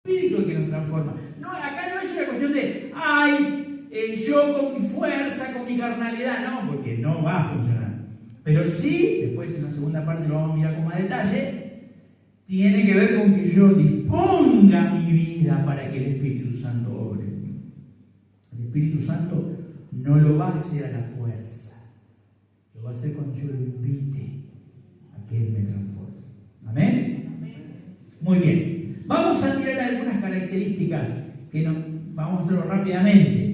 Espíritu el que nos transforma. No, acá no es una cuestión de, yo con mi fuerza, con mi carnalidad, no, porque no va a funcionar. Pero sí, después en la segunda parte lo vamos a mirar con más detalle, tiene que ver con que yo disponga mi vida para que el Espíritu Santo obre. El Espíritu Santo no lo va a hacer a la fuerza, lo va a hacer cuando yo lo invite a que Él me transforme. ¿Amén? Muy bien. Vamos a mirar algunas características que vamos a hacerlo rápidamente.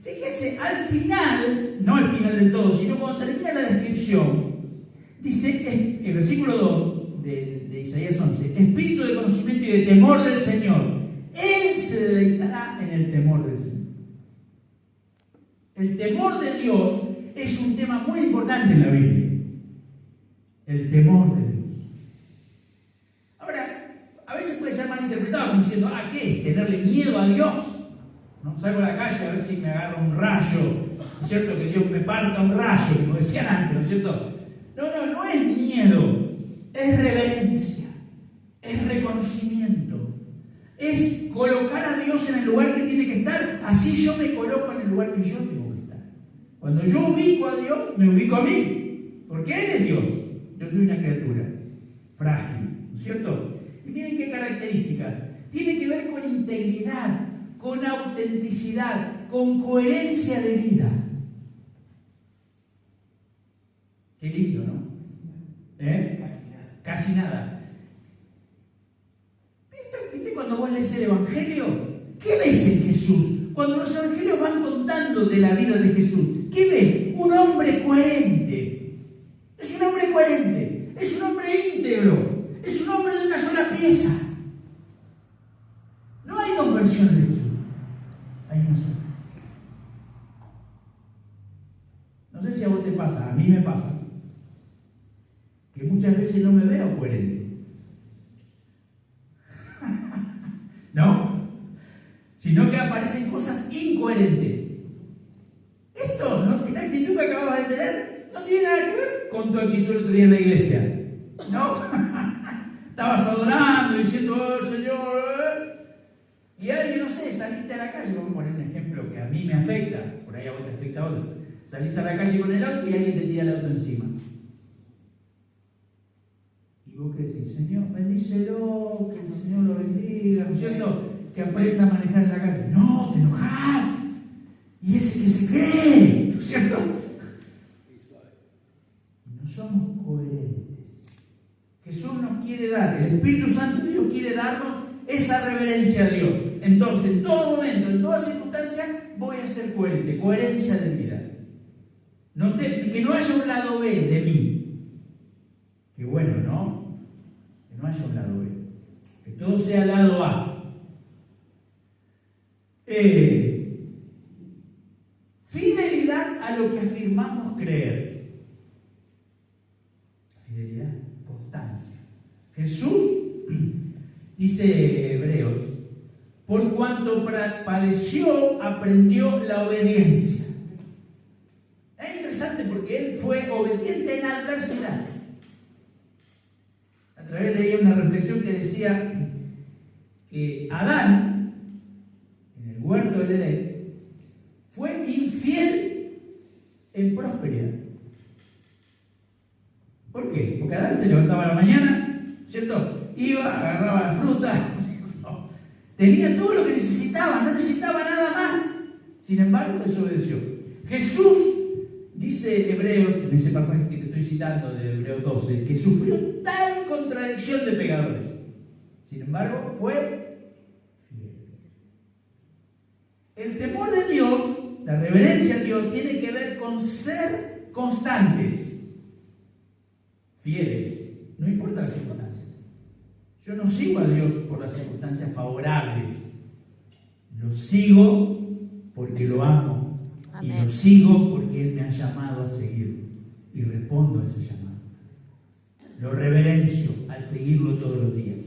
Fíjense, al final, no al final del todo, sino cuando termina la descripción, dice, el versículo 2 de Isaías 11, espíritu de conocimiento y de temor del Señor. Él se deleitará en el temor del Señor. El temor de Dios es un tema muy importante en la Biblia. El temor de Dios. Ahora, a veces puede ser malinterpretado como diciendo, ¿qué es? ¿Tenerle miedo a Dios? ¿No? Salgo a la calle a ver si me agarra un rayo, ¿no es cierto? Que Dios me parta un rayo, como decían antes, ¿no es cierto? No es miedo, es reverencia, es reconocimiento, es colocar a Dios en el lugar que tiene que estar, así yo me coloco en el lugar que yo tengo que estar. Cuando yo ubico a Dios, me ubico a mí, porque Él es Dios, yo soy una criatura frágil, ¿no es cierto? Y miren qué características, tiene que ver con integridad, con autenticidad, con coherencia de vida. Qué lindo, ¿no? Casi nada. ¿Viste cuando vos lees el Evangelio? ¿Qué ves en Jesús? Cuando los evangelios van contando de la vida de Jesús, ¿qué ves? Un hombre coherente. Es un hombre coherente. Es un hombre íntegro. Es un hombre de una sola pieza. No hay dos versiones de Jesús. Hay una sola. No sé si a vos te pasa, a mí me pasa, que muchas veces no me veo coherente. ¿No? Sino que aparecen cosas incoherentes. Esta actitud que acabas de tener no tiene nada que ver con tu actitud el otro día en la iglesia. ¿No? Estabas adorando, diciendo, Señor, y alguien, no sé, saliste a la calle, vamos a poner un ejemplo que a mí me afecta, por ahí a vos te afecta a otro. Salís a la calle con el auto y alguien te tira el auto encima. Y vos qué decís, Señor, bendícelo, que el Señor lo bendiga, ¿no es cierto? Que aprenda a manejar en la calle. No, te enojás. Y ese que se cree, ¿no es cierto? No somos coherentes. Jesús nos quiere dar, el Espíritu Santo de Dios quiere darnos esa reverencia a Dios. Entonces, en todo momento, en toda circunstancia, voy a ser coherente, coherencia de vida. Que no haya un lado B de mí. Qué bueno, ¿no? Que no haya un lado B. Que todo sea lado A. Fidelidad a lo que afirmamos creer. Fidelidad, constancia. Jesús, dice Hebreos, por cuanto padeció, aprendió la obediencia. Es interesante porque él fue obediente en adversidad. A través leía una reflexión que decía que Adán, en el huerto del Edén, fue infiel en prosperidad. ¿Por qué? Porque Adán se levantaba a la mañana, ¿cierto? Iba, agarraba la fruta, no. Tenía todo lo que necesitaba, no necesitaba nada más. Sin embargo, desobedeció. Jesús, dice Hebreos, en ese pasaje que te estoy citando de Hebreos 12, que sufrió tal contradicción de pecadores. Sin embargo, fue fiel. El temor de Dios, la reverencia a Dios, tiene que ver con ser constantes, fieles, no importa las circunstancias. Yo no sigo a Dios por las circunstancias favorables, lo sigo porque lo amo. Amén. Y lo sigo porque Él me ha llamado a seguirlo y respondo a ese llamado. Lo reverencio al seguirlo todos los días.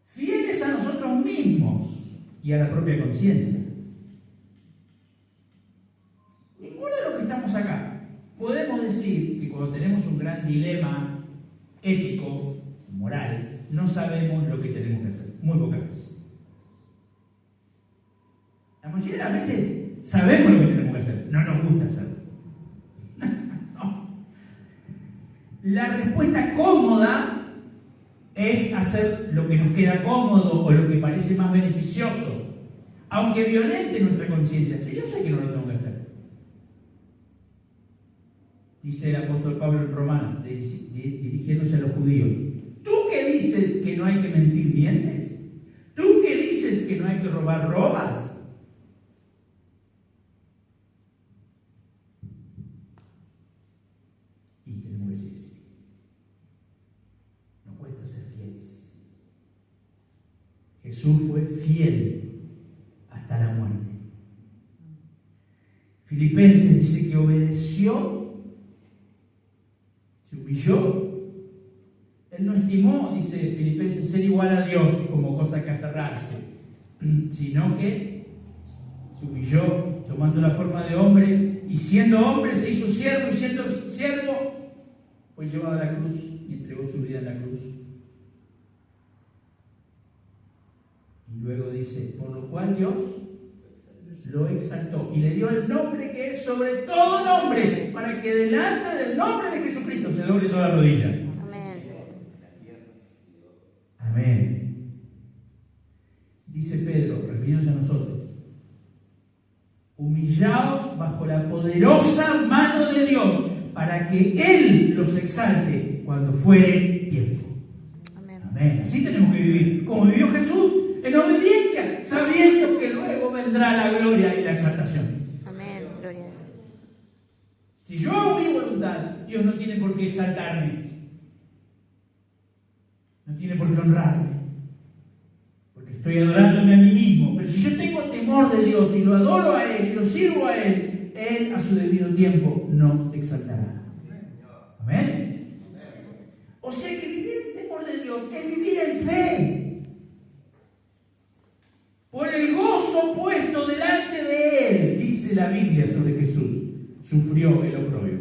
Fieles a nosotros mismos y a la propia conciencia. Ninguno de los que estamos acá podemos decir que cuando tenemos un gran dilema ético, moral, no sabemos lo que tenemos que mayoría de las veces sabemos lo que tenemos que hacer, no nos gusta hacerlo. No. La respuesta cómoda es hacer lo que nos queda cómodo o lo que parece más beneficioso, aunque violente nuestra conciencia. Si yo sé que no lo tengo que hacer. Dice el apóstol Pablo en Romanos, dirigiéndose a los judíos: ¿tú que dices que no hay que mentir, mientes? ¿Tú que dices que no hay que robar, robas? Y tenemos que decir sí. Nos cuesta ser fieles. Jesús fue fiel hasta la muerte. Filipenses dice que obedeció, se humilló. Él no estimó, dice Filipenses, ser igual a Dios como cosa que aferrarse, sino que se humilló tomando la forma de hombre, y siendo hombre se hizo siervo, y siendo siervo fue llevado a la cruz y entregó su vida en la cruz. Y luego dice: por lo cual Dios lo exaltó y le dio el nombre que es sobre todo nombre, para que delante del nombre de Jesucristo se doble toda rodilla. Amén. Dice Pedro, refiriéndose a nosotros: humillaos bajo la poderosa mano de Dios, para que Él los exalte cuando fuere tiempo. Amén. Amén. Así tenemos que vivir, como vivió Jesús, en obediencia, sabiendo que luego vendrá la gloria y la exaltación. Amén. Gloria a Dios. Si yo hago mi voluntad, Dios no tiene por qué exaltarme. No tiene por qué honrarme, porque estoy adorándome a mí mismo. Pero si yo tengo temor de Dios y lo adoro a Él y lo sirvo a Él, Él a su debido tiempo nos exaltará. Amén. O sea que vivir en temor de Dios es vivir en fe, por el gozo puesto delante de Él. Dice la Biblia sobre Jesús: sufrió el oprobio,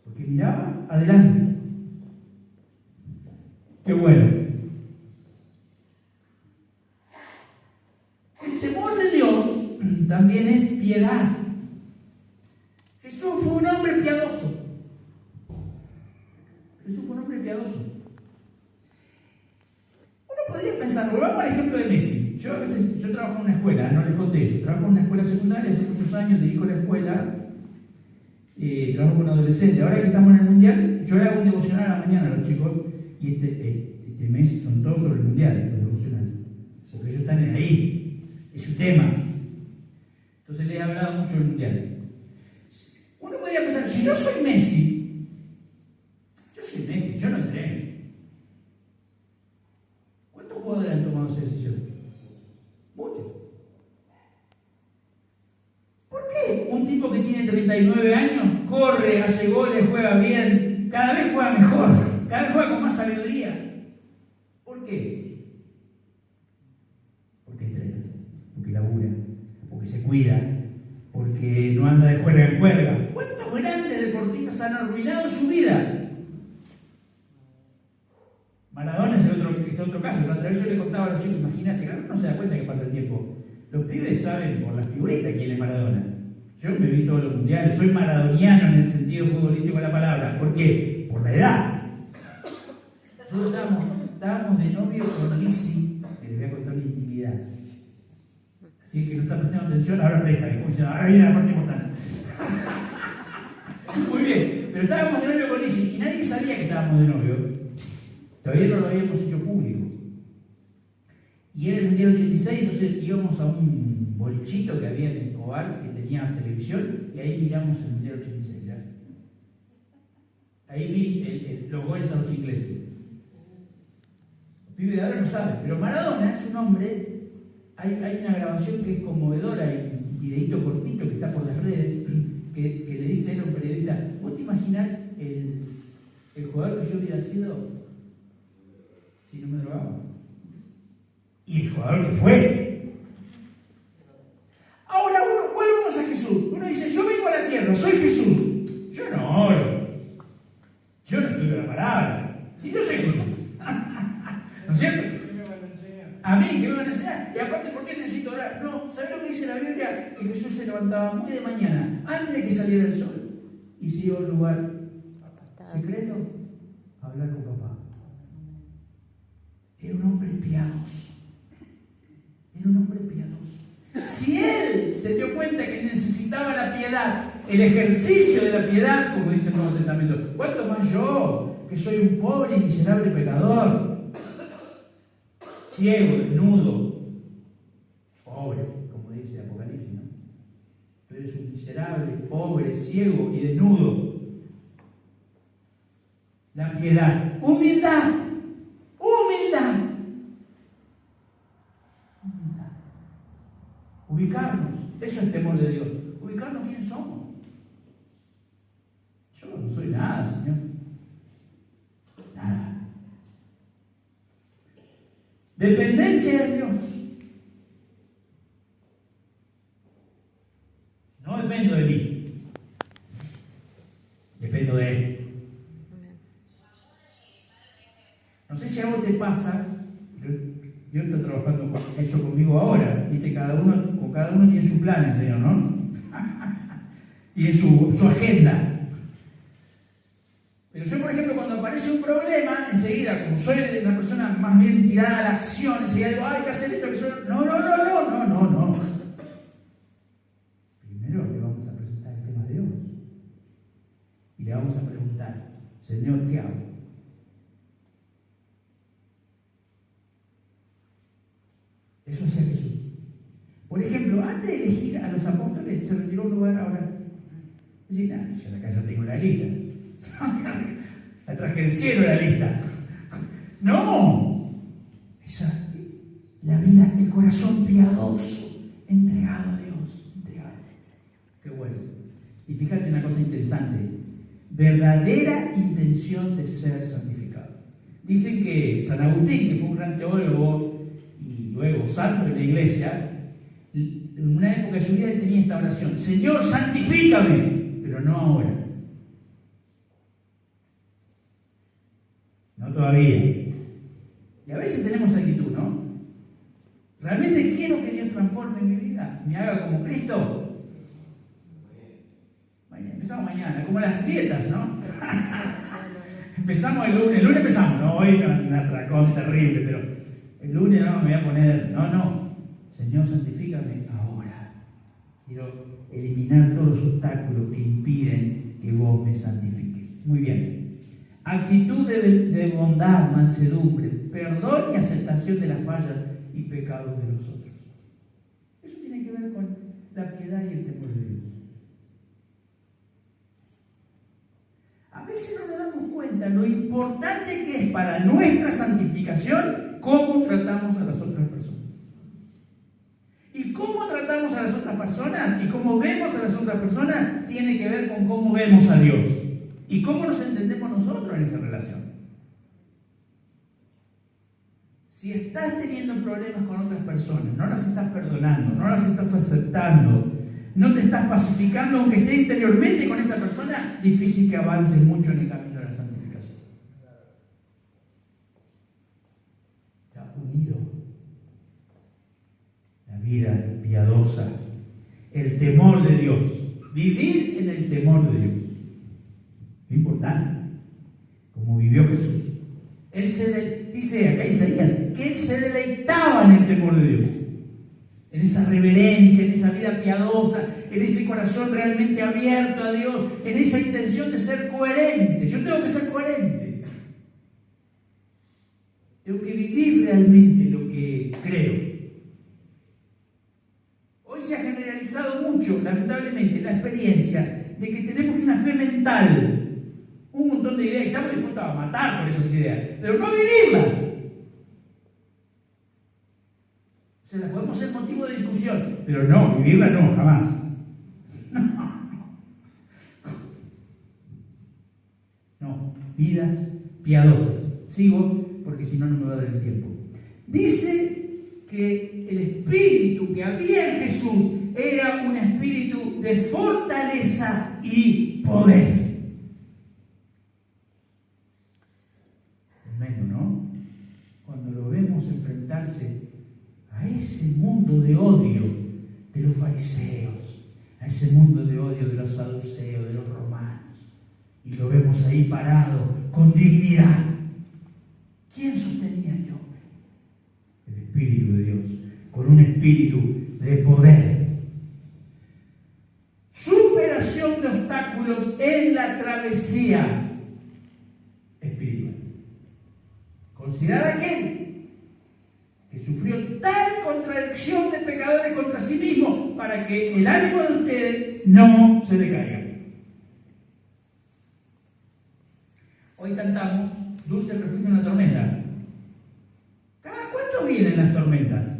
porque miraba adelante. Qué bueno. El temor de Dios también es piedad. Jesús fue un hombre piadoso. Jesús fue un hombre piadoso. Uno podría pensar, volvamos al ejemplo de Messi. Yo trabajo en una escuela, no les conté eso. Trabajo en una escuela secundaria hace muchos años, dirijo la escuela, trabajo con adolescentes. Ahora que estamos en el mundial, yo le hago un devocional a la mañana a los chicos. Y este mes son todos sobre el mundial, los devocionales, porque ellos están ahí, es su tema. Entonces les he hablado mucho del mundial. Uno podría pensar: si yo soy Messi, yo no entreno. ¿Cuántos jugadores han tomado esa decisión? Muchos. ¿Por qué un tipo que tiene 39 años corre, hace goles, juega bien, cada vez juega mejor, cada vez juega con más sabiduría? ¿Por qué? Porque entrena, porque labura, porque se cuida, porque no anda de juerga en juerga. ¿Cuántos grandes deportistas han arruinado su vida? Maradona es otro caso. La otra vez yo le contaba a los chicos: imagínate, claro, no se da cuenta que pasa el tiempo. Los pibes saben por la figurita quién es Maradona. Yo me vi todos los mundiales, soy maradoniano en el sentido futbolístico de la palabra. ¿Por qué? Por la edad. Nosotros estábamos de novio con Lizzy, que les voy a contar una intimidad. Así que no está prestando atención, ahora presta, que como diciendo, ahora viene la parte importante. Muy bien, pero estábamos de novio con Lizzy y nadie sabía que estábamos de novio. Todavía no lo habíamos hecho público. Y era el Mundial 86, entonces íbamos a un bolichito que había en Escobar, que tenía televisión, y ahí miramos el Mundial 86. ¿ya? Ahí vi los goles a los ingleses. Los pibes de ahora no saben, pero Maradona es un hombre. Hay una grabación que es conmovedora, hay un videíto cortito que está por las redes, que le dice a él a un periodista: ¿vos te imaginás el jugador que yo hubiera sido si no me drogaba? Y el jugador que fue. Ahora volvemos a Jesús. Uno dice: yo vengo a la tierra, soy Jesús. Yo no oro. Yo no estudio la palabra. Si yo soy Jesús. ¿No es cierto? A mí, ¿qué me van a enseñar? Y aparte, ¿por qué necesito orar? No, ¿sabes lo que dice la Biblia? Que Jesús se levantaba muy de mañana, antes de que saliera el sol, y se iba a un lugar secreto a hablar con papá. Era un hombre piadoso. Era un hombre piadoso. Si él se dio cuenta que necesitaba la piedad, el ejercicio de la piedad, como dice el Nuevo Testamento, ¿cuánto más yo, que soy un pobre y miserable pecador? Ciego, desnudo, pobre, como dice Apocalipsis, ¿no? Tú eres un miserable, pobre, ciego y desnudo. La piedad, humildad, humildad. Humildad. Ubicarnos, eso es temor de Dios. Ubicarnos quiénes somos. Yo no soy nada, Señor. Nada. Dependencia de Dios. No dependo de mí. Dependo de Él. No sé si a vos te pasa, yo estoy trabajando con eso conmigo ahora, ¿viste? Cada uno tiene su plan, Señor, ¿no? Tiene su agenda. Pero yo, por ejemplo, cuando aparece un problema, enseguida, como soy una persona más bien tirada a la acción, enseguida digo, hay que hacer esto, que eso. No. Primero le vamos a presentar el tema de Dios. Y le vamos a preguntar, Señor, ¿qué hago? Eso hacía Jesús. Por ejemplo, antes de elegir a los apóstoles, se retiró a un lugar ahora. Dice, yo acá ya tengo la lista. La traje del cielo la lista. No. La vida, el corazón piadoso, entregado a Dios. Entregado. Qué bueno. Y fíjate una cosa interesante. Verdadera intención de ser santificado. Dicen que San Agustín, que fue un gran teólogo y luego santo en la iglesia, en una época de su vida él tenía esta oración: Señor, santifícame, pero no ahora. No todavía. Y a veces tenemos actitud, ¿no? ¿Realmente quiero que Dios transforme mi vida? ¿Me haga como Cristo? Empezamos mañana, como las dietas, ¿no? Empezamos el lunes empezamos, no, hoy un atracón terrible, pero el lunes no me voy a poner, no. Señor, santifícame ahora. Quiero eliminar todos los obstáculos que impiden que vos me santifiques. Muy bien. Actitud de bondad, mansedumbre, perdón y aceptación de las fallas y pecados de los otros. Eso tiene que ver con la piedad y el temor de Dios. A veces no nos damos cuenta lo importante que es para nuestra santificación cómo tratamos a las otras personas. Y cómo tratamos a las otras personas y cómo vemos a las otras personas tiene que ver con cómo vemos a Dios. ¿Y cómo nos entendemos nosotros en esa relación? Si estás teniendo problemas con otras personas, no las estás perdonando, no las estás aceptando, no te estás pacificando, aunque sea interiormente con esa persona, difícil que avances mucho en el camino de la santificación. Está unido. La vida piadosa, el temor de Dios, vivir en el temor de Dios. Muy importante, como vivió Jesús. Dice acá Isaías, que él se deleitaba en el temor de Dios, en esa reverencia, en esa vida piadosa, en ese corazón realmente abierto a Dios, en esa intención de ser coherente. Yo tengo que ser coherente. Tengo que vivir realmente lo que creo. Hoy se ha generalizado mucho, lamentablemente, la experiencia de que tenemos una fe mental. Un montón de ideas y estamos dispuestos a matar por esas ideas, pero no vivirlas. Se las podemos hacer motivo de discusión, pero no, vivirlas no, jamás. No, vidas piadosas. Sigo porque si no, no me va a dar el tiempo. Dice que el espíritu que había en Jesús era un espíritu de fortaleza y poder. Tremendo, ¿no? Cuando lo vemos enfrentarse a ese mundo de odio de los fariseos, a ese mundo de odio de los saduceos, de los romanos. Y lo vemos ahí parado, con dignidad. ¿Quién sostenía a este hombre? El Espíritu de Dios, con un espíritu de poder. Superación de obstáculos en la travesía espiritual. Considerar aquel que sufrió tal contradicción de pecadores contra sí mismo para que el ánimo de ustedes no se decaiga. Hoy cantamos Dulce refugio en la tormenta. ¿Cada cuánto vienen las tormentas?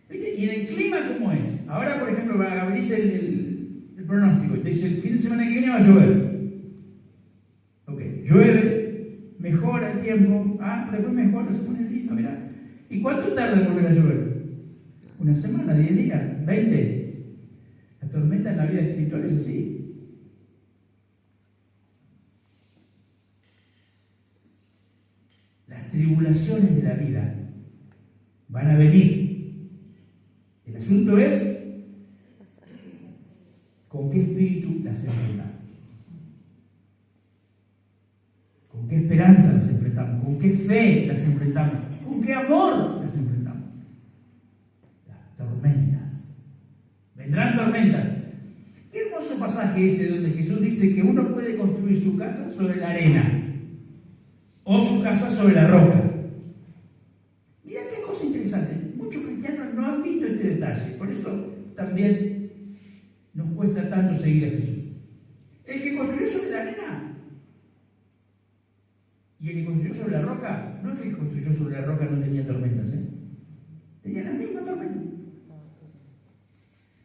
¿Viste? ¿Y en el clima cómo es? Ahora, por ejemplo, abrís el pronóstico y te dice el fin de semana que viene va a llover. Ok, llueve, mejora el tiempo, después mejora, se pone lindo, mirá. ¿Y cuánto tarda en volver a llover? ¿Una semana, 10 días, 20? La tormenta en la vida espiritual es así. Las tribulaciones de la vida van a venir. El asunto es con qué espíritu las enfrentamos, con qué esperanza las enfrentamos, con qué fe las enfrentamos, con qué amor las enfrentamos. Las tormentas. Vendrán tormentas. Qué hermoso pasaje ese donde Jesús dice que uno puede construir su casa sobre la arena o su casa sobre la roca. Mira qué cosa interesante. Muchos cristianos no han visto este detalle. Por eso también nos cuesta tanto seguir a Jesús. El que construyó sobre la arena y el que construyó sobre la roca, no es que el que construyó sobre la roca no tenía tormentas, tenía la misma tormenta.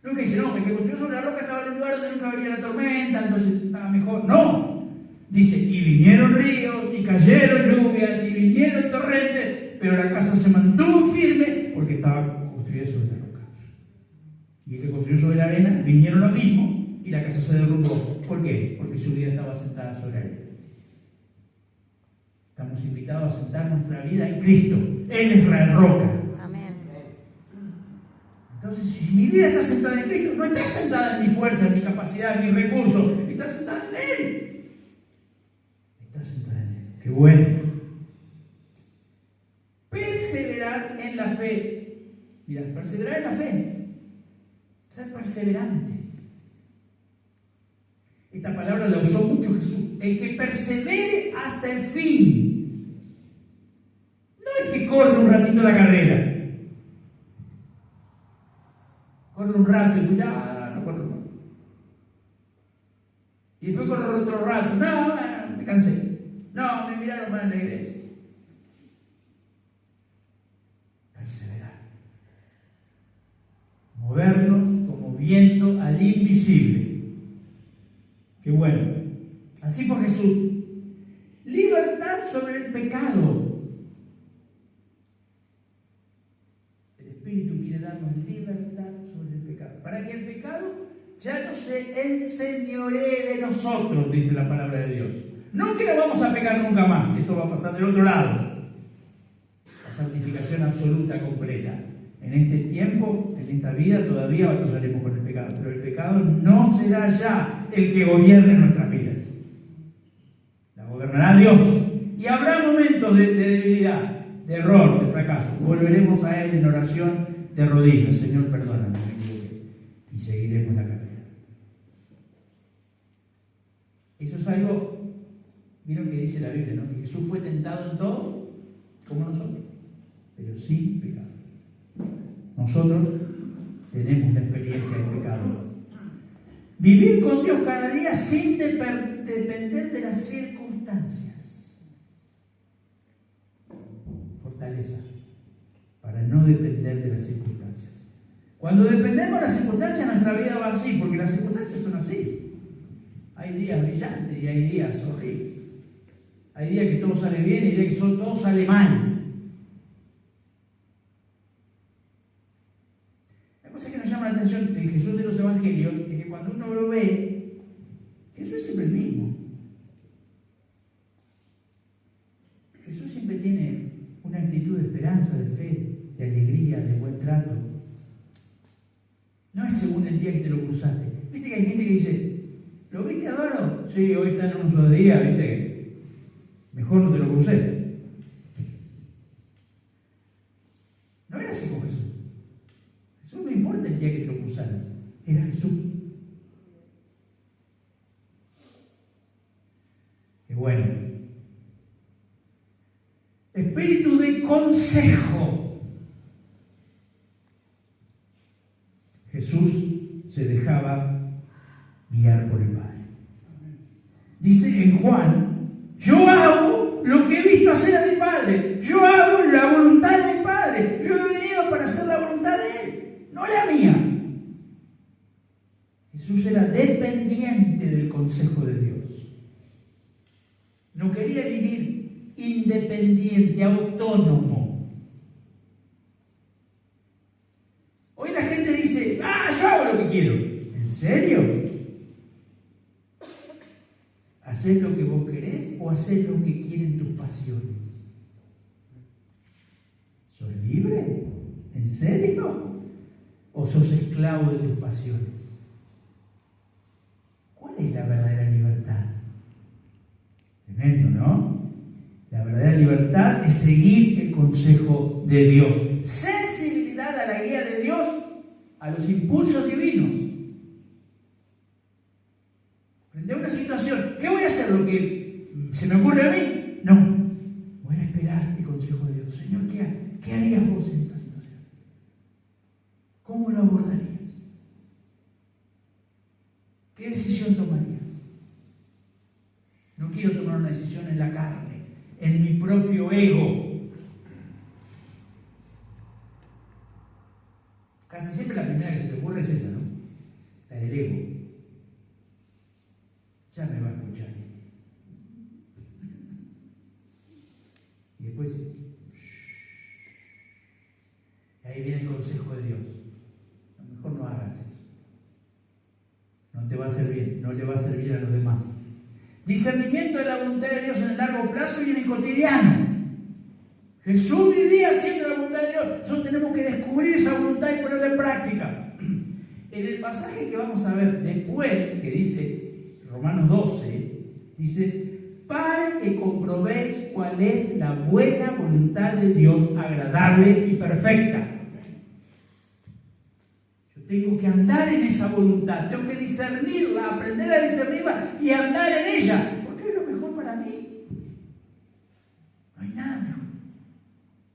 No es que dice, no, el que construyó sobre la roca estaba en un lugar donde nunca venía la tormenta, entonces estaba mejor. No. Dice, y vinieron ríos, y cayeron lluvias, y vinieron torrentes, pero la casa se mantuvo firme porque estaba construida sobre la roca. Y el que construyó sobre la arena, vinieron lo mismo, y la casa se derrumbó. ¿Por qué? Porque su vida estaba sentada sobre la arena. Estamos invitados a sentar nuestra vida en Cristo. Él es la roca. Amén. Entonces, si mi vida está sentada en Cristo, no está sentada en mi fuerza, en mi capacidad, en mis recursos, está sentada en Él. Qué bueno. Perseverar en la fe. Mira, perseverar en la fe. Ser perseverante. Esta palabra la usó mucho Jesús. El que persevere hasta el fin. No el que corre un ratito la carrera. Corre un rato y pues ya no corre más. Y después corre otro rato. No, me cansé. No, me miraron mal en la iglesia. Perseverar. Movernos como viento al invisible. Qué bueno. Así fue Jesús. Libertad sobre el pecado. El Espíritu quiere darnos libertad sobre el pecado. Para que el pecado ya no se enseñoree de nosotros, dice la palabra de Dios. No que no vamos a pecar nunca más, eso va a pasar del otro lado. La santificación absoluta, completa. En este tiempo, en esta vida, todavía batallaremos con el pecado, pero el pecado no será ya el que gobierne nuestras vidas. La gobernará Dios. Y habrá momentos de debilidad, de error, de fracaso. Volveremos a Él en oración de rodillas. Señor, perdóname, me equivoqué. Y seguiremos la carrera. Eso es algo... ¿Vieron que dice la Biblia, no? Que Jesús fue tentado en todo, como nosotros, pero sin pecado. Nosotros tenemos la experiencia del pecado. Vivir con Dios cada día sin depender de las circunstancias. Fortaleza, para no depender de las circunstancias. Cuando dependemos de las circunstancias, nuestra vida va así, porque las circunstancias son así. Hay días brillantes y hay días horribles. Hay días que todo sale bien y hay días que todo sale mal. La cosa que nos llama la atención en Jesús de los Evangelios es que cuando uno lo ve, Jesús es siempre el mismo. Jesús siempre tiene un una actitud de esperanza, de fe, de alegría, de buen trato. No es según el día que te lo cruzaste. Viste que hay gente que dice, ¿lo viste a Eduardo? Sí, hoy está en un solo día, viste que mejor no te lo crucé. No era así con Jesús. Jesús no importa el día que te lo cruzaras. Era Jesús. Qué bueno. Espíritu de consejo. Jesús se dejaba guiar por el Padre. Dice en Juan, yo hago lo que he visto hacer a mi Padre. Yo hago la voluntad de mi Padre. Yo he venido para hacer la voluntad de Él, no la mía. Jesús era dependiente del consejo de Dios. No quería vivir independiente, autónomo. Hoy la gente dice, yo hago lo que quiero. ¿En serio? ¿Hacés lo que vos querés o hacés lo que quieren tus pasiones? ¿Sos libre? ¿En serio? ¿O sos esclavo de tus pasiones? ¿Cuál es la verdadera libertad? Tremendo, ¿no? La verdadera libertad es seguir el consejo de Dios. Sensibilidad a la guía de Dios, a los impulsos divinos. Frente a una situación, ¿qué voy a hacer? ¿Lo que se me ocurre a mí? No. Voy a esperar el consejo de Dios. Señor, ¿qué harías vos en esta situación? ¿Cómo lo abordarías? ¿Qué decisión tomarías? No quiero tomar una decisión en la carne, en mi propio ego. Casi siempre la primera que se te ocurre es esa, ¿no? La del ego. Ya me va a escuchar. Y después, ahí viene el consejo de Dios. A lo mejor no hagas eso. No te va a servir, no le va a servir a los demás. Discernimiento de la voluntad de Dios en el largo plazo y en el cotidiano. Jesús vivía haciendo la voluntad de Dios. Nosotros tenemos que descubrir esa voluntad y ponerla en práctica. En el pasaje que vamos a ver después, que dice Romanos 12, dice, para que comprobéis cuál es la buena voluntad de Dios, agradable y perfecta. Yo tengo que andar en esa voluntad, tengo que discernirla, aprender a discernirla y andar en ella, porque es lo mejor para mí. No hay nada mejor.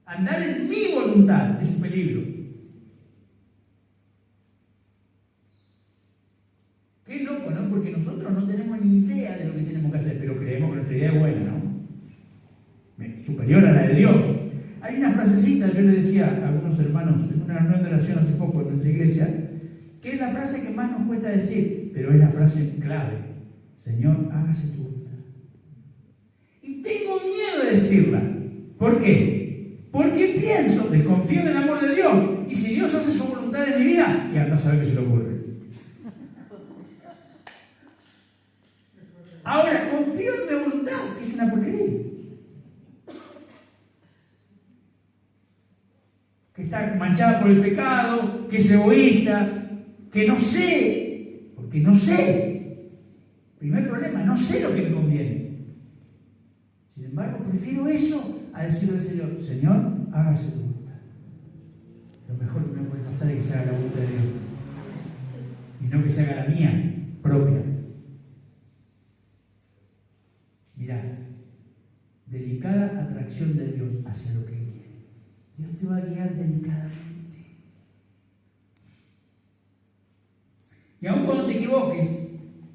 Andar en mi voluntad es un peligro. Qué loco, ¿no? Porque nosotros no tenemos ni idea de lo que tenemos que hacer, pero creemos que nuestra idea es buena, ¿no? Superior a la de Dios. Hay una frasecita, yo le decía a algunos hermanos en una reunión de oración hace poco en nuestra iglesia, que es la frase que más nos cuesta decir, pero es la frase clave. Señor, hágase tu voluntad. Y tengo miedo de decirla. ¿Por qué? Porque pienso, desconfío del amor de Dios, y si Dios hace su voluntad en mi vida, ya no sabe qué se le ocurre. Ahora, confío en mi voluntad, que es una porquería. Que está manchada por el pecado, que es egoísta, que no sé, porque no sé. Primer problema, no sé lo que me conviene. Sin embargo, prefiero eso a decirle al Señor, Señor, hágase tu voluntad. Lo mejor que me puede pasar es que se haga la voluntad de Dios. Y no que se haga la mía, propia. Mirá, delicada atracción de Dios hacia lo que Él quiere. Dios te va a guiar delicadamente. Y aun cuando te equivoques,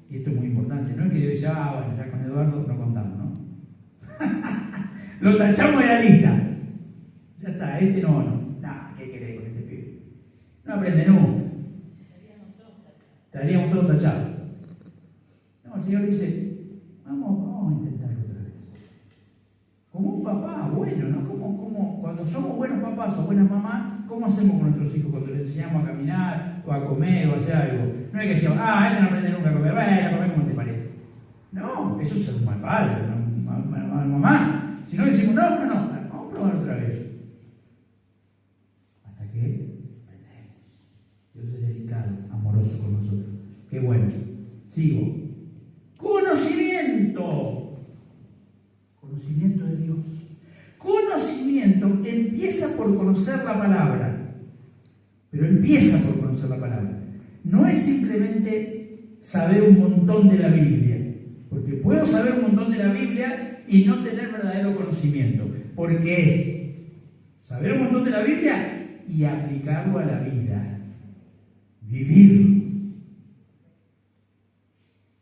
y esto es muy importante, no es que Dios dice, bueno, ya con Eduardo no contamos, ¿no? Lo tachamos de la lista. Ya está, no. ¿Qué querés con este pibe? No aprende nunca. Estaríamos todos tachados. No, el Señor dice, vamos a intentarlo otra vez. Como un papá bueno, ¿no? Como cuando somos buenos papás o buenas mamás, ¿cómo hacemos con nuestros hijos cuando les enseñamos a caminar o a comer o a hacer algo? No hay que decir, este no aprende nunca a comer, comer como te parece. No, eso es un mal padre, una mamá. Si no le decimos, no, vamos a probar otra vez. Sigo. Conocimiento. Conocimiento de Dios. Conocimiento empieza por conocer la palabra. Pero empieza por conocer la palabra. No es simplemente saber un montón de la Biblia. Porque puedo saber un montón de la Biblia y no tener verdadero conocimiento. Porque es saber un montón de la Biblia y aplicarlo a la vida. Vivir.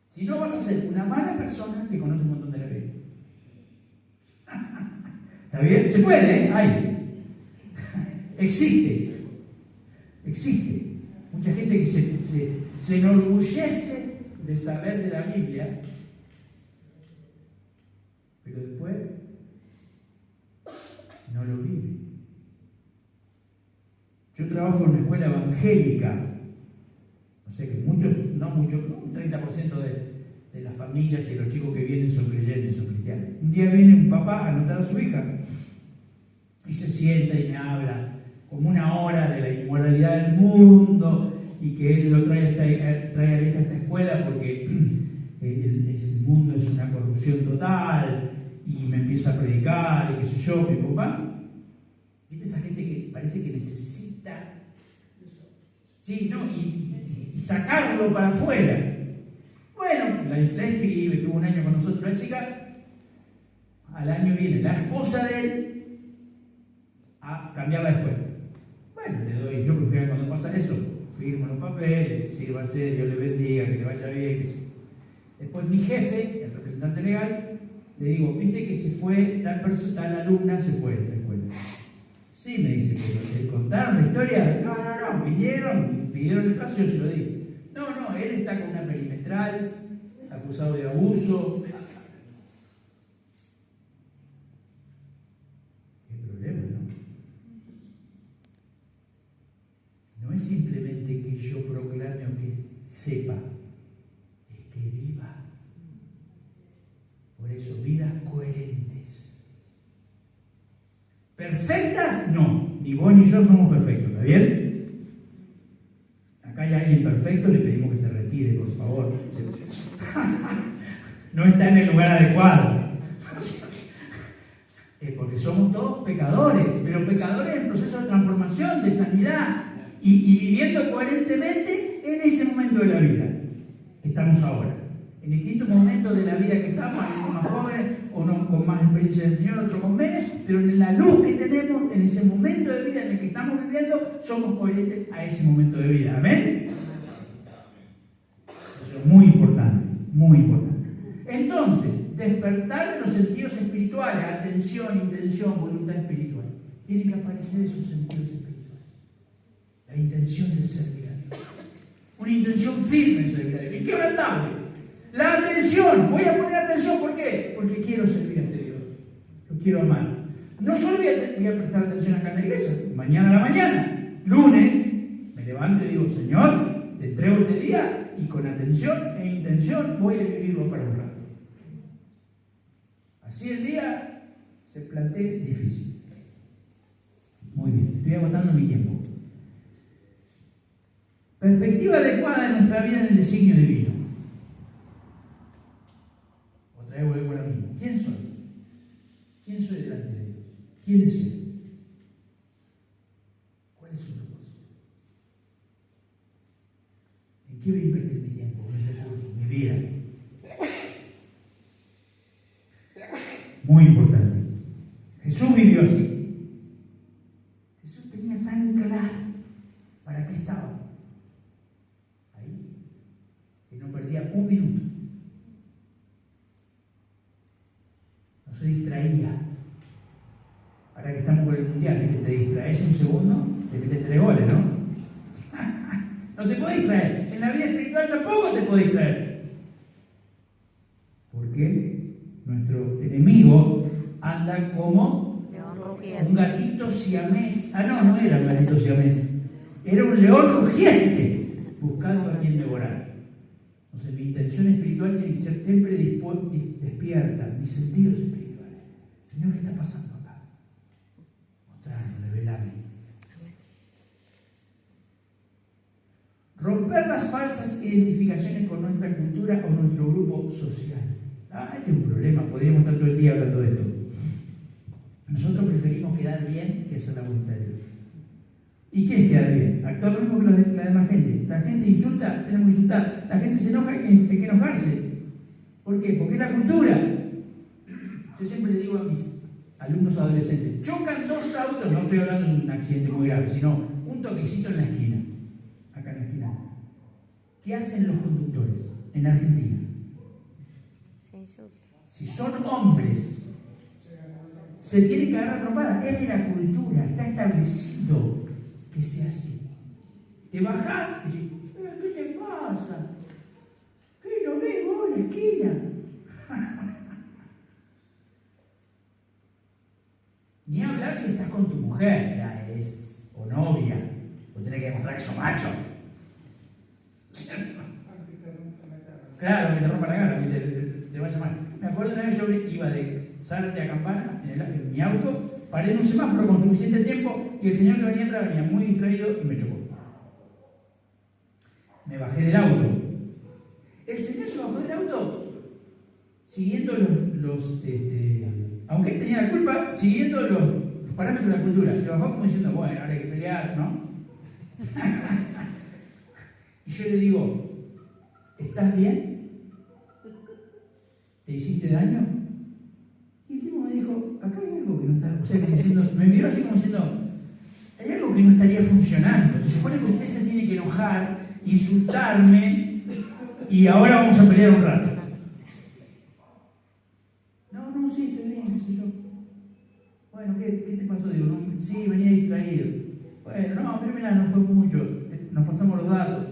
Si no, vas a ser una mala persona que conoce un montón de la Biblia. ¿Está bien? Se puede, ¿eh? Hay. Existe. Mucha gente que se enorgullece de saber de la Biblia, pero después no lo vive. Yo trabajo en una escuela evangélica. O sea que un 30% de las familias y de los chicos que vienen son creyentes, son cristianos. Un día viene un papá a anotar a su hija y se sienta y me habla como una hora de la inmoralidad del mundo y que él lo trae a la hija a esta escuela porque el mundo es una corrupción total y me empieza a predicar y qué sé yo, mi papá. ¿Viste esa gente que parece que necesita sí, no, y sacarlo para afuera? Bueno, la escribe, tuvo un año con nosotros la chica, al año viene la esposa de él a cambiar la escuela. Bueno, le doy, yo prefiero cuando pasa eso, firmo los papeles, sírvase, Dios le bendiga, que le vaya bien, que sí. Después mi jefe, el representante legal, le digo, viste que se fue, tal alumna se fue de la escuela. Sí, me dice, pero ¿te contaron la historia? No, vinieron, pidieron el plazo, yo se lo dije. No, él está con una perimetral, acusado de abuso. ¿Qué problema, no? No es simplemente que yo proclame o que sepa, es que viva. Por eso, vidas coherentes. ¿Perfectas? No, ni vos ni yo somos perfectos, ¿está bien? Acá hay alguien perfecto, le pedimos que se retire, por favor. No está en el lugar adecuado. Porque somos todos pecadores, pero pecadores en proceso de transformación, de sanidad, y viviendo coherentemente en ese momento de la vida que estamos ahora. En distintos momentos de la vida que estamos, algunos más jóvenes, unos con más experiencia del Señor, otros con menos, pero en la luz que tenemos, en ese momento de vida en el que estamos viviendo, somos coherentes a ese momento de vida. ¿Amén? Eso es muy importante, muy importante. Entonces, despertar de los sentidos espirituales, atención, intención, voluntad espiritual. Tienen que aparecer esos sentidos espirituales. La intención de servir a Dios. Una intención firme en servir a Dios, inquebrantable. La atención, voy a poner atención, ¿por qué? Porque quiero servir a este Dios, lo quiero amar. No solo voy a prestar atención acá en la iglesia, mañana a la mañana, lunes, me levanto y digo, Señor, te entrego este día y con atención e intención voy a vivirlo para honrar. Así el día se plantea difícil. Muy bien, estoy agotando mi tiempo. Perspectiva adecuada de nuestra vida en el designio divino. Otra vez vuelvo a lo mismo. ¿Quién soy? ¿Quién soy delante de Dios? ¿Quién es Él? ¿Cuál es su propósito? ¿En qué voy a invertir mi tiempo, mis recursos, mi vida? Muy importante. Jesús vivió así. Jesús tenía tan claro para qué estaba. Ahí. Que no perdía un minuto. No se distraía. Ahora que estamos con el mundial, que te distraes un segundo, te metes 3 goles, ¿no? No te puedes distraer. En la vida espiritual tampoco te puedes distraer. ¿Por qué? Nuestro enemigo anda como un gatito siamés. No era un gatito siamés. Era un león rugiente buscando a quien devorar. Entonces mi intención espiritual tiene que ser siempre despierta, mis sentidos espirituales. Señor, ¿qué está pasando acá? Mostrarme, revelarme. romper las falsas identificaciones con nuestra cultura o nuestro grupo social. Este es un problema, podríamos estar todo el día hablando de esto. Nosotros preferimos quedar bien que hacer la voluntad de Dios. ¿Y qué es quedar bien? Actuar lo mismo que la demás gente. La gente insulta, tenemos que insultar. La gente se enoja, hay que enojarse. ¿Por qué? Porque es la cultura. Yo siempre le digo a mis alumnos adolescentes, chocan dos autos, no estoy hablando de un accidente muy grave, sino un toquecito en la esquina, acá en la esquina. ¿Qué hacen los conductores en Argentina? Si son hombres, se tienen que agarrar trompadas. Es de la cultura, está establecido que sea así. Te bajás y dices, ¿qué te pasa? ¿Qué no ves vos en la esquina? Ni hablar si estás con tu mujer, ya es, o novia, o tenés que demostrar que sos macho. Claro, que te rompa la cara, que te vaya mal. Me acuerdo una vez yo iba de Zárate a Campana en mi auto, paré en un semáforo con suficiente tiempo y el señor que venía atrás venía muy distraído y me chocó. Me bajé del auto. El señor se bajó del auto siguiendo aunque él tenía la culpa, siguiendo los parámetros de la cultura. Se bajó como diciendo, bueno, ahora hay que pelear, ¿no? Y yo le digo, ¿estás bien? ¿Te hiciste daño? Y el tipo me dijo, acá hay algo que no está... O sea, como diciendo, me miró así como diciendo, hay algo que no estaría funcionando. Se supone que usted se tiene que enojar, insultarme, y ahora vamos a pelear un rato. No, sí, estoy bien, qué sé yo. Bueno, ¿qué te pasó? Digo, no, sí, venía distraído. Bueno, no, pero mira, no fue mucho. Nos pasamos los datos.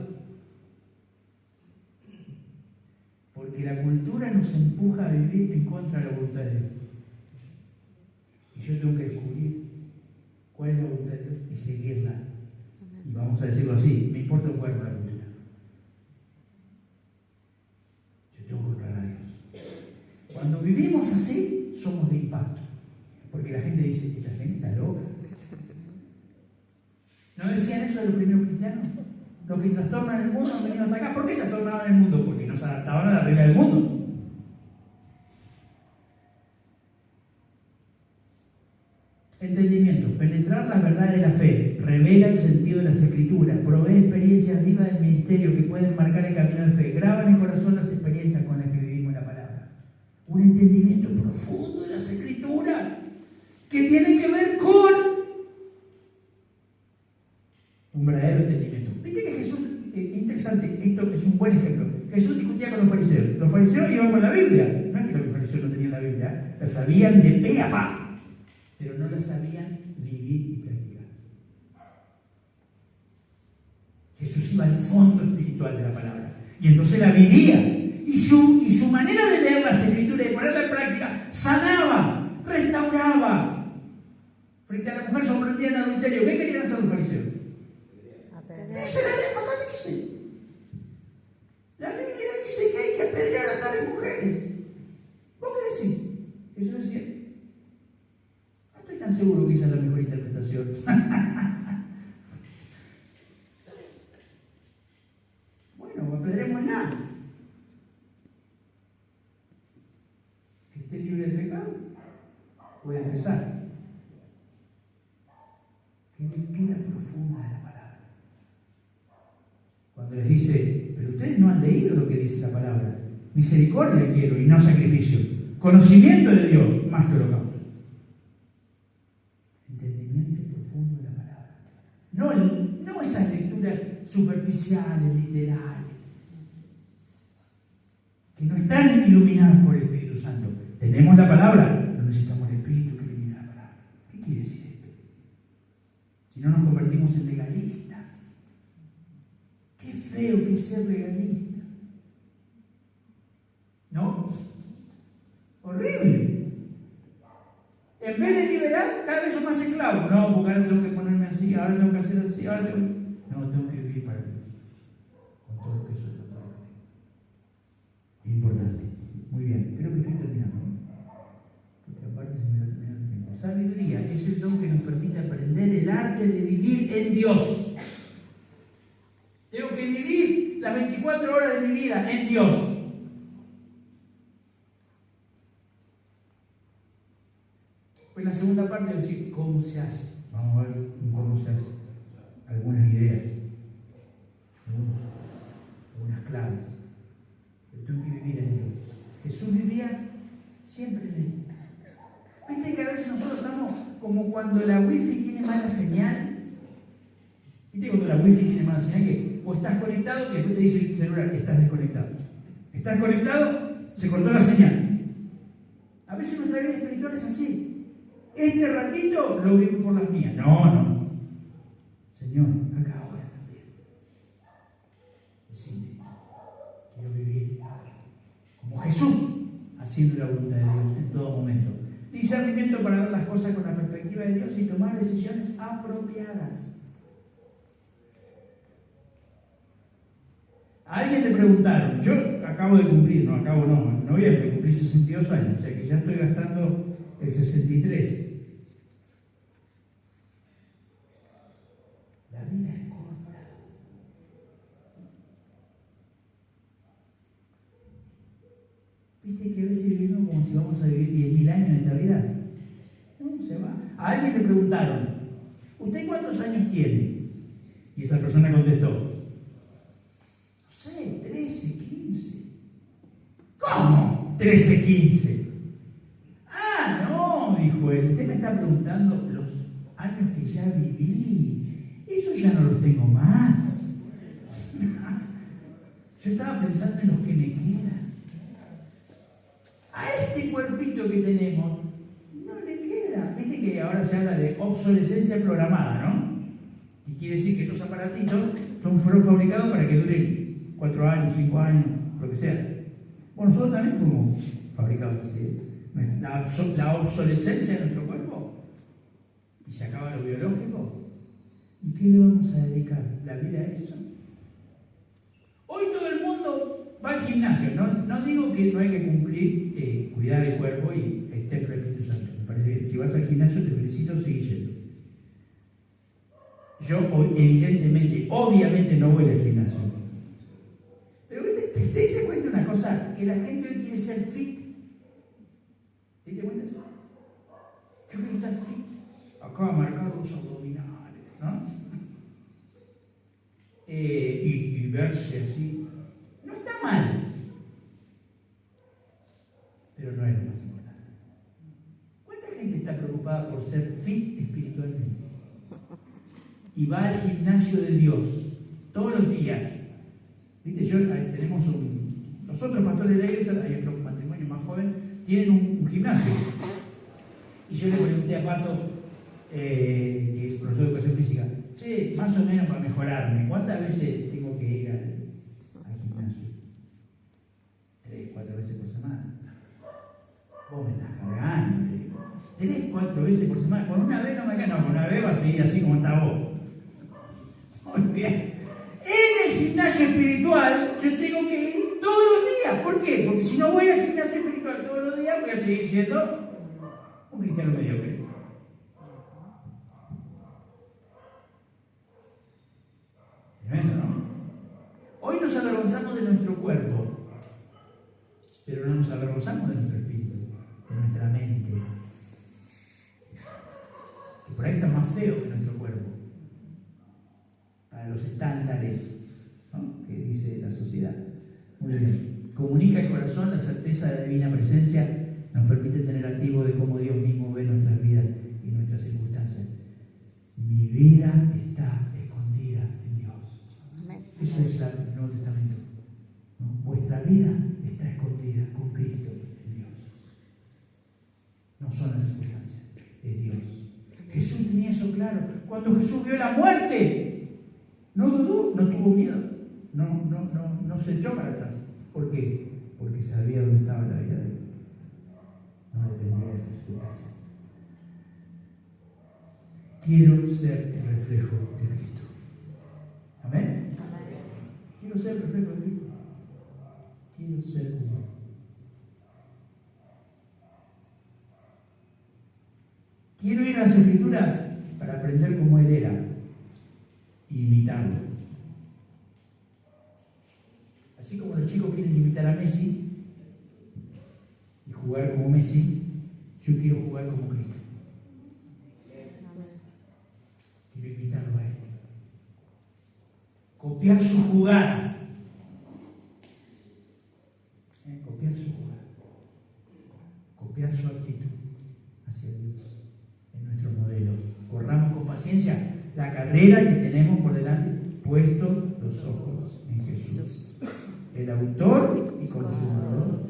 Porque la cultura nos empuja a vivir en contra de la voluntad de Dios. Y yo tengo que descubrir cuál es la voluntad de Dios y seguirla. Y vamos a decirlo así, me importa un cuerpo la cultura. Yo tengo que buscar a Dios. Cuando vivimos así, somos de impacto. Porque la gente dice, esta gente está loca. ¿No decían eso de los primeros cristianos? Los que trastornan el mundo han venido hasta acá. ¿Por qué trastornaban el mundo? Porque no se adaptaban a la regla del mundo. Entendimiento, penetrar las verdades de la fe, revela el sentido de las escrituras, provee experiencias vivas del ministerio que pueden marcar el camino de fe, graba en el corazón las experiencias con las que vivimos la palabra. Un entendimiento profundo de las escrituras que tiene que ver con un verdadero entendimiento. Viste que Jesús, interesante, esto es un buen ejemplo. Jesús discutía con los fariseos. Los fariseos iban con la Biblia. No es que los fariseos no tenían la Biblia, la sabían de pe a pa, pero no la sabían vivir y practicar. Jesús iba al fondo espiritual de la palabra y entonces la vivía. Y su manera de leer las escrituras y de ponerla en práctica sanaba, restauraba. Frente a la mujer sorprendida en adulterio, ¿qué querían hacer los fariseos? Dice la ley, papá dice. La Biblia dice que hay que apedrear a tales mujeres. ¿Vos qué decís? Eso decía. No estoy tan seguro que esa es la mejor interpretación. Bueno, apedrémosla. Que esté libre del pecado. Puede empezar. Qué lectura profunda de la palabra. Cuando les dice, pero ustedes no han leído lo que dice la palabra. Misericordia quiero y no sacrificio. Conocimiento de Dios más que holocausto. Entendimiento profundo de la palabra. No esas lecturas superficiales, literales, que no están iluminadas por el Espíritu Santo. Tenemos la palabra, pero necesitamos el Espíritu que ilumine la palabra. ¿Qué quiere decir esto? Si no nos convertimos en legalistas. Qué feo que es ser legalista. ¿No? Horrible. En vez de liberar, cada vez son más esclavos. No, porque ahora tengo que ponerme así, ahora tengo que hacer así, ahora tengo que... No, tengo que vivir para Dios. Con todo lo que soy, con todo lo que... Importante. Muy bien, creo que estoy terminando. Porque aparte se me va a terminar el tiempo. Sabiduría es el don que nos permite aprender el arte de vivir en Dios. Tengo que vivir las 24 horas de mi vida en Dios. Pues la segunda parte es decir, ¿cómo se hace? Vamos a ver cómo se hace. Algunas ideas, algunas claves. Pero tengo que vivir en Dios. Jesús vivía siempre en Él. ¿Viste que a veces nosotros estamos como cuando la wifi tiene mala señal? ¿Viste cuando la wifi tiene mala señal? Que o estás conectado y después te dice el celular, estás desconectado. Estás conectado, se cortó la señal. A veces nuestra vida espiritual es así. Este ratito lo vivo por las mías. No. Señor, acá ahora también. Decime, quiero vivir como Jesús, haciendo la voluntad de Dios en todo momento. Discernimiento para ver las cosas con la perspectiva de Dios y tomar decisiones apropiadas. A alguien le preguntaron, yo acabo de cumplir, no noviembre, cumplí 62 años, o sea que ya estoy gastando el 63. La vida es corta. ¿Viste que a veces vivimos como si vamos a vivir 10.000 años en esta vida? No, se va. A alguien le preguntaron, ¿usted cuántos años tiene? Y esa persona contestó, no sé, 13, 15. ¿Cómo? 13, 15. Ah, no, dijo él, usted me está preguntando los años que ya viví. Esos ya no los tengo más. Yo estaba pensando en los que me quedan. A este cuerpito que tenemos no le queda. Viste que ahora se habla de obsolescencia programada, ¿no? Y quiere decir que estos aparatitos fueron fabricados para que duren 4 años, 5 años, lo que sea. Bueno, nosotros también fuimos fabricados así. La obsolescencia de nuestro cuerpo. Y se acaba lo biológico. ¿Y qué le vamos a dedicar la vida a eso? Hoy todo el mundo va al gimnasio. No digo que no hay que cumplir, cuidar el cuerpo y el templo del Espíritu Santo. Me parece bien. Si vas al gimnasio, te felicito, sigue yendo. Yo, evidentemente, obviamente no voy al gimnasio. Pero ¿te diste cuenta de una cosa? Que la gente hoy quiere ser fit. ¿Te diste cuenta de eso? Yo quiero estar fit. Acá marcar los abdominales, ¿no? Y verse así. No está mal. Pero no es lo más importante. ¿Cuánta gente está preocupada por ser fit espiritualmente? Y va al gimnasio de Dios todos los días. Viste, tenemos nosotros pastores de la iglesia, hay otro matrimonio más joven, tienen un gimnasio. Y yo le pregunté a Pato, que es profesor de educación física, che, más o menos para mejorarme, ¿cuántas veces tengo que ir al gimnasio? 3, 4 veces por semana. Vos me estás cargando, le digo. 3, 4 veces por semana. Con una vez no me queda, no, con una vez va a seguir así como está vos. Muy bien. En el gimnasio espiritual yo tengo que ir todos los días. ¿Por qué? Porque si no voy al gimnasio espiritual todos los días, voy a seguir siendo un cristiano mediocre. Tremendo, ¿no? Hoy nos avergonzamos de nuestro cuerpo, pero no nos avergonzamos de nuestro espíritu, de nuestra mente. Que por ahí está más feo que nuestro cuerpo. Para los estándares, ¿no?, que dice la sociedad. Muy bien. Comunica el corazón, la certeza de la divina presencia nos permite tener activo de cómo Dios mismo ve nuestras vidas y nuestras circunstancias. Mi vida está escondida en Dios. Amén. Eso es el Nuevo Testamento, ¿no? Vuestra vida está escondida con Cristo en Dios. No son las circunstancias, es Dios. Amén. Jesús tenía eso claro. Cuando Jesús vio la muerte, no dudó, no tuvo miedo, no se echó para atrás. ¿Por qué? Porque sabía dónde estaba la vida de él. No dependía de esas circunstancias. Quiero ser el reflejo de Cristo. ¿Amén? Quiero ser el reflejo de Cristo. Quiero ser como Él. Quiero ir a las Escrituras para aprender cómo Él era y imitarlo. Así como los chicos quieren imitar a Messi y jugar como Messi, yo quiero jugar como Cristo. Quiero imitarlo a Él. Copiar sus jugadas. Copiar sus jugadas. Copiar su actitud hacia Dios. En nuestro modelo. Corramos con paciencia la carrera que tenemos por delante, puestos los ojos en Jesús, el autor y consumador